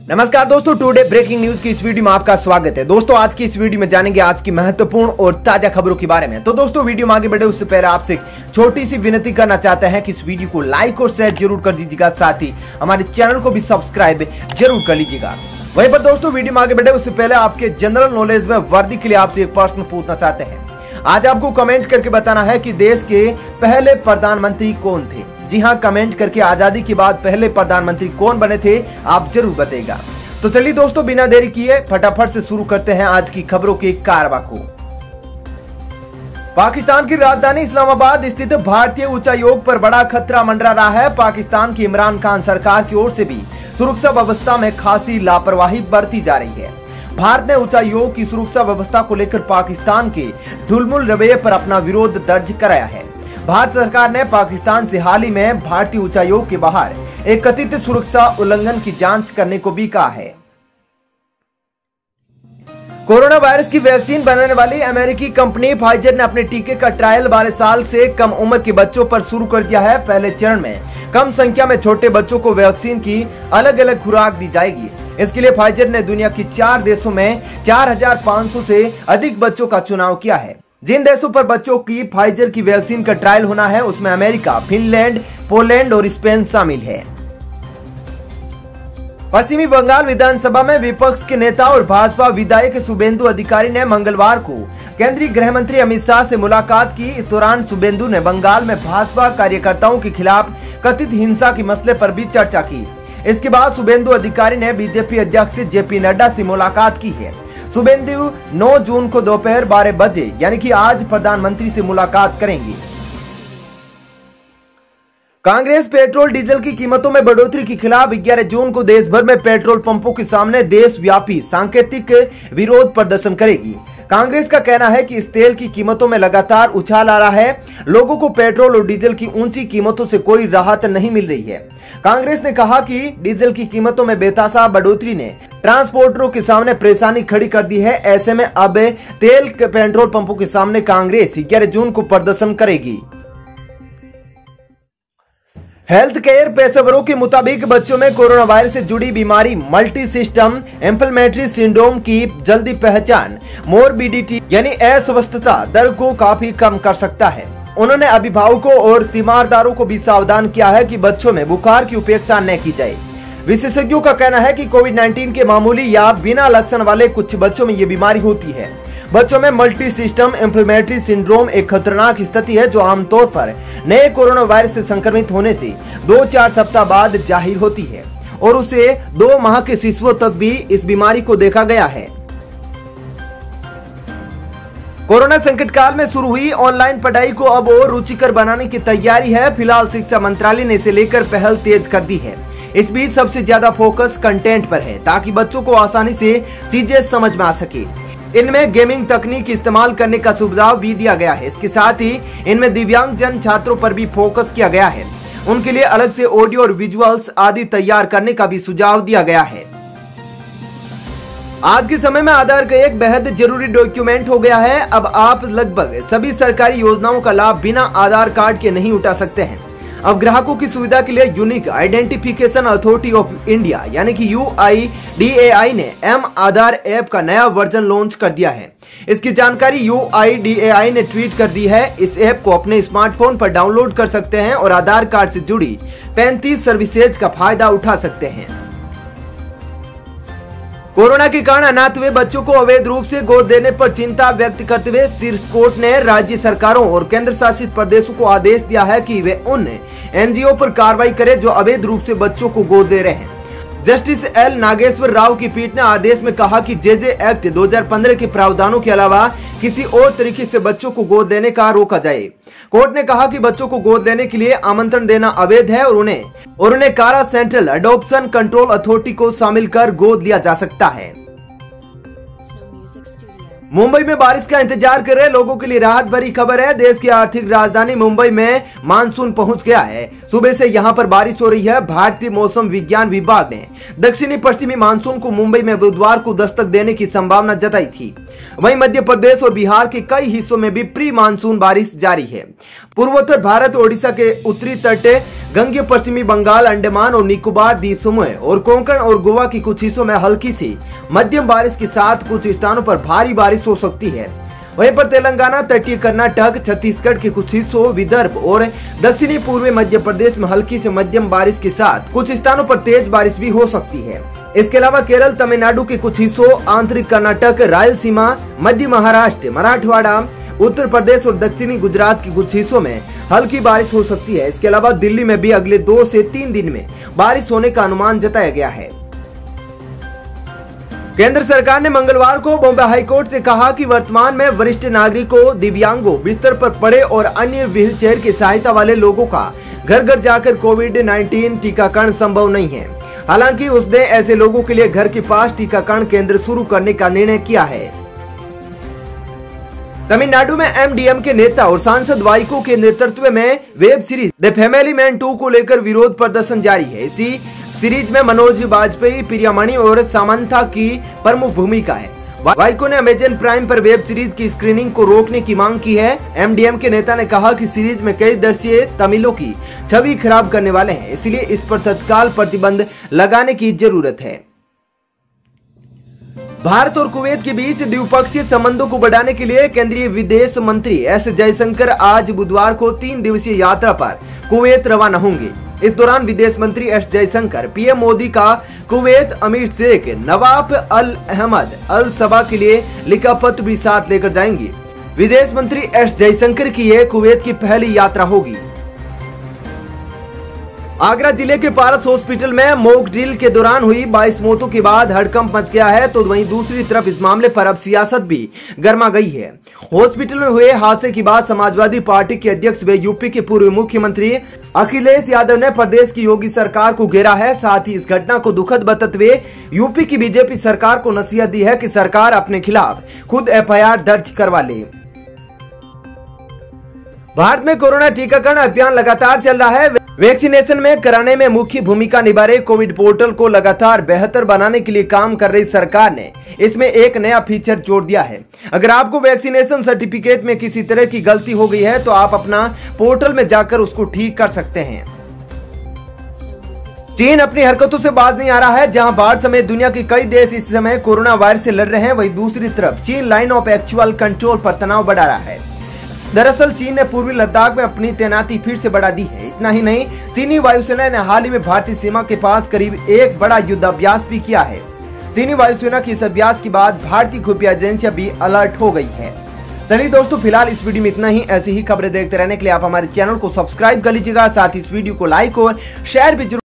नमस्कार दोस्तों, today breaking news की इस वीडियो में आपका स्वागत है। दोस्तों आज की इस वीडियो में जानेंगे आज की महत्वपूर्ण और ताजा खबरों के बारे में। तो दोस्तों वीडियो में आगे बढ़े उससे पहले आपसे एक छोटी सी विनती करना चाहते हैं कि इस वीडियो को लाइक और शेयर जरूर कर दीजिएगा, साथ ही हमारे चैनल को भी सब्सक्राइब जरूर कर लीजिएगा। वहीं पर दोस्तों वीडियो में आगे बढ़े उससे पहले आपके जनरल नॉलेज में वर्दी के लिए आपसे एक प्रश्न पूछना चाहते हैं। आज आपको कमेंट करके बताना है कि देश के पहले प्रधानमंत्री कौन थे। जी हाँ, कमेंट करके आजादी के बाद पहले प्रधानमंत्री कौन बने थे आप जरूर बताइएगा। तो चलिए दोस्तों बिना देरी किए फटाफट से शुरू करते हैं आज की खबरों के कारवा को। पाकिस्तान की राजधानी इस्लामाबाद स्थित भारतीय उच्चायोग पर बड़ा खतरा मंडरा रहा है। पाकिस्तान की इमरान खान सरकार की ओर से भी सुरक्षा व्यवस्था में खासी लापरवाही बरती जा रही है। भारत ने उच्चायोग की सुरक्षा व्यवस्था को लेकर पाकिस्तान के ढुलमुल रवैये पर अपना विरोध दर्ज कराया है। भारत सरकार ने पाकिस्तान से हाल ही में भारतीय उच्चायोग के बाहर एक कथित सुरक्षा उल्लंघन की जांच करने को भी कहा है। कोरोना वायरस की वैक्सीन बनाने वाली अमेरिकी कंपनी फाइजर ने अपने टीके का ट्रायल 12 साल से कम उम्र के बच्चों पर शुरू कर दिया है। पहले चरण में कम संख्या में छोटे बच्चों को वैक्सीन की अलग अलग खुराक दी जाएगी। इसके लिए फाइजर ने दुनिया की 4 देशों में 4500 से अधिक बच्चों का चुनाव किया है। जिन देशों पर बच्चों की फाइजर की वैक्सीन का ट्रायल होना है उसमें अमेरिका, फिनलैंड, पोलैंड और स्पेन शामिल है। पश्चिमी बंगाल विधानसभा में विपक्ष के नेता और भाजपा विधायक शुभेंदु अधिकारी ने मंगलवार को केंद्रीय गृह मंत्री अमित शाह से मुलाकात की। इस दौरान शुभेंदु ने बंगाल में भाजपा कार्यकर्ताओं के खिलाफ कथित हिंसा के मसले पर भी चर्चा की। इसके बाद शुभेंदु अधिकारी ने बीजेपी अध्यक्ष जेपी नड्डा से मुलाकात की है। शुभेंदु 9 जून को दोपहर 12 बजे यानी कि आज प्रधानमंत्री से मुलाकात करेंगे। कांग्रेस पेट्रोल डीजल की कीमतों में बढ़ोतरी के खिलाफ 11 जून को देश भर में पेट्रोल पंपों के सामने देशव्यापी सांकेतिक विरोध प्रदर्शन करेगी। कांग्रेस का कहना है कि इस तेल की कीमतों में लगातार उछाल आ रहा है। लोगों को पेट्रोल और डीजल की ऊंची कीमतों से कोई राहत नहीं मिल रही है। कांग्रेस ने कहा कि डीजल की कीमतों में बेतहाशा बढ़ोतरी ने ट्रांसपोर्टरों के सामने परेशानी खड़ी कर दी है। ऐसे में अब तेल के पेट्रोल पंपों के सामने कांग्रेस 11 जून को प्रदर्शन करेगी। हेल्थ केयर पेशेवरों के मुताबिक बच्चों में कोरोना वायरस से जुड़ी बीमारी मल्टी सिस्टम इन्फ्लेमेटरी सिंड्रोम की जल्दी पहचान मोरबिडिटी यानी अस्वस्थता दर को काफी कम कर सकता है। उन्होंने अभिभावकों और तीमारदारों को भी सावधान किया है कि बच्चों में बुखार की उपेक्षा न की जाए। विशेषज्ञों का कहना है कि कोविड-19 के मामूली या बिना लक्षण वाले कुछ बच्चों में ये बीमारी होती है। बच्चों में मल्टी सिस्टम इन्फ्लेमेटरी सिंड्रोम एक खतरनाक स्थिति है जो आमतौर पर नए कोरोना वायरस से संक्रमित होने से 2-4 सप्ताह बाद जाहिर होती है और उसे 2 माह के शिशुओं तक भी इस बीमारी को देखा गया है। कोरोना संकट काल में शुरू हुई ऑनलाइन पढ़ाई को अब और रुचिकर बनाने की तैयारी है। फिलहाल शिक्षा मंत्रालय ने इसे लेकर पहल तेज कर दी है। इस बीच सबसे ज्यादा फोकस कंटेंट पर है ताकि बच्चों को आसानी से चीजें समझ में आ सके। इनमें गेमिंग तकनीक इस्तेमाल करने का सुझाव भी दिया गया है। इसके साथ ही इनमें दिव्यांगजन छात्रों पर भी फोकस किया गया है। उनके लिए अलग से ऑडियो और विजुअल्स आदि तैयार करने का भी सुझाव दिया गया है। आज के समय में आधार का एक बेहद जरूरी डॉक्यूमेंट हो गया है। अब आप लगभग सभी सरकारी योजनाओं का लाभ बिना आधार कार्ड के नहीं उठा सकते हैं। अब ग्राहकों की सुविधा के लिए unique identification authority of India यानी कि UIDAI ने M आधार ऐप का नया वर्जन लॉन्च कर दिया है। इसकी जानकारी UIDAI ने ट्वीट कर दी है। इस ऐप को अपने स्मार्टफोन पर डाउनलोड कर सकते हैं और आधार कार्ड से जुड़ी 35 सर्विसेज का फायदा उठा सकते हैं। कोरोना के कारण अनाथ हुए बच्चों को अवैध रूप से गोद देने पर चिंता व्यक्त करते हुए शीर्ष कोर्ट ने राज्य सरकारों और केंद्र शासित प्रदेशों को आदेश दिया है कि वे उन NGO पर कार्रवाई करें जो अवैध रूप से बच्चों को गोद दे रहे हैं। जस्टिस L नागेश्वर राव की पीठ ने आदेश में कहा कि JJ एक्ट 2015 के प्रावधानों के अलावा किसी और तरीके से बच्चों को गोद लेने का रोका जाए। कोर्ट ने कहा कि बच्चों को गोद लेने के लिए आमंत्रण देना अवैध है और उन्हें कारा सेंट्रल अडॉप्शन कंट्रोल अथॉरिटी को शामिल कर गोद लिया जा सकता है। मुंबई में बारिश का इंतजार कर रहे लोगों के लिए राहत भरी खबर है। देश की आर्थिक राजधानी मुंबई में मानसून पहुंच गया है। सुबह से यहां पर बारिश हो रही है। भारतीय मौसम विज्ञान विभाग ने दक्षिणी पश्चिमी मानसून को मुंबई में बुधवार को दस्तक देने की संभावना जताई थी। वहीं मध्य प्रदेश और बिहार के कई हिस्सों में भी प्री मानसून बारिश जारी है। पूर्वोत्तर भारत, ओडिशा के उत्तरी तट, गंगे पश्चिमी बंगाल, अंडमान और निकोबार द्वीप समूह और कोंकण और गोवा की कुछ हिस्सों में हल्की से मध्यम बारिश के साथ कुछ स्थानों पर भारी बारिश हो सकती है। वहीं पर तेलंगाना, तटीय कर्नाटक, छत्तीसगढ़ के कुछ हिस्सों, विदर्भ और दक्षिणी पूर्वी मध्य प्रदेश में हल्की से मध्यम बारिश के साथ कुछ स्थानों पर तेज बारिश भी हो सकती है। इसके अलावा केरल, तमिलनाडु के कुछ हिस्सों, आंतरिक कर्नाटक, रायलसीमा, मध्य महाराष्ट्र, मराठवाड़ा, उत्तर प्रदेश और दक्षिणी गुजरात के कुछ हिस्सों में हल्की बारिश हो सकती है। इसके अलावा दिल्ली में भी अगले 2 से 3 दिन में बारिश होने का अनुमान जताया गया है। केंद्र सरकार ने मंगलवार को बॉम्बे हाईकोर्ट से कहा कि वर्तमान में वरिष्ठ नागरिकों, दिव्यांगों, बिस्तर पर पड़े और अन्य व्हीलचेयर की सहायता वाले लोगों का घर घर जाकर कोविड-19 टीकाकरण संभव नहीं है। हालांकि उसने ऐसे लोगों के लिए घर के पास टीकाकरण केंद्र शुरू करने का निर्णय किया है। तमिलनाडु में एमडीएम के नेता और सांसद वाइको के नेतृत्व में web series the family man 2 को लेकर विरोध प्रदर्शन जारी है। इसी सीरीज में मनोज बाजपेयी, प्रियामणि और सामंथा की प्रमुख भूमिका है। वाइको ने अमेजन प्राइम पर वेब सीरीज की स्क्रीनिंग को रोकने की मांग की है। एमडीएम के नेता ने कहा कि सीरीज में कई दृश्य तमिलों की छवि खराब करने वाले हैं, इसलिए इस पर तत्काल प्रतिबंध लगाने की जरूरत है। भारत और कुवैत के बीच द्विपक्षीय संबंधों को बढ़ाने के लिए केंद्रीय विदेश मंत्री एस जयशंकर आज बुधवार को 3 दिवसीय यात्रा पर कुवैत रवाना होंगे। इस दौरान विदेश मंत्री एस जयशंकर पीएम मोदी का कुवैत अमीर शेख नवाफ अल अहमद अल सबा के लिए लिखा पत्र भी साथ लेकर जाएंगे। विदेश मंत्री एस जयशंकर की यह कुवैत की पहली यात्रा होगी। आगरा जिले के पारस हॉस्पिटल में मॉक ड्रिल के दौरान हुई 22 मौतों के बाद हड़कंप मच गया है, तो वहीं दूसरी तरफ इस मामले पर अब सियासत भी गर्मा गई है। हॉस्पिटल में हुए हादसे के बाद समाजवादी पार्टी के अध्यक्ष व यूपी के पूर्व मुख्यमंत्री अखिलेश यादव ने प्रदेश की योगी सरकार को घेरा है। साथ ही इस घटना को दुखद बताते हुए यूपी की बीजेपी सरकार को नसीहत दी है कि सरकार अपने खिलाफ खुद एफआईआर दर्ज करवा ले। भारत में कोरोना टीकाकरण अभियान लगातार चल रहा है। वैक्सीनेशन में कराने में मुख्य भूमिका निभा रहे कोविड पोर्टल को लगातार बेहतर बनाने के लिए काम कर रही सरकार ने इसमें एक नया फीचर जोड़ दिया है। अगर आपको वैक्सीनेशन सर्टिफिकेट में किसी तरह की गलती हो गई है तो आप अपना पोर्टल में जाकर उसको ठीक कर सकते हैं। चीन अपनी हरकतों से बाज नहीं आ रहा है। जहां भारत समेत दुनिया के कई देश इस समय कोरोना वायरस से लड़ रहे हैं, वहीं दूसरी तरफ चीन लाइन ऑफ एक्चुअल कंट्रोल पर तनाव बढ़ा रहा है। दरअसल चीन ने पूर्वी लद्दाख में अपनी तैनाती फिर से बढ़ा दी है। इतना ही नहीं, चीनी वायुसेना ने हाल ही में भारतीय सीमा के पास करीब एक बड़ा युद्धाभ्यास भी किया है। चीनी वायुसेना के इस अभ्यास के बाद भारतीय खुफिया एजेंसियां भी अलर्ट हो गई है। चलिए दोस्तों, फिलहाल इस वीडियो में इतना ही। ऐसी ही खबरें देखते रहने के लिए आप हमारे चैनल को सब्सक्राइब कर लीजिएगा। साथ ही इस वीडियो को लाइक और शेयर भी जरूर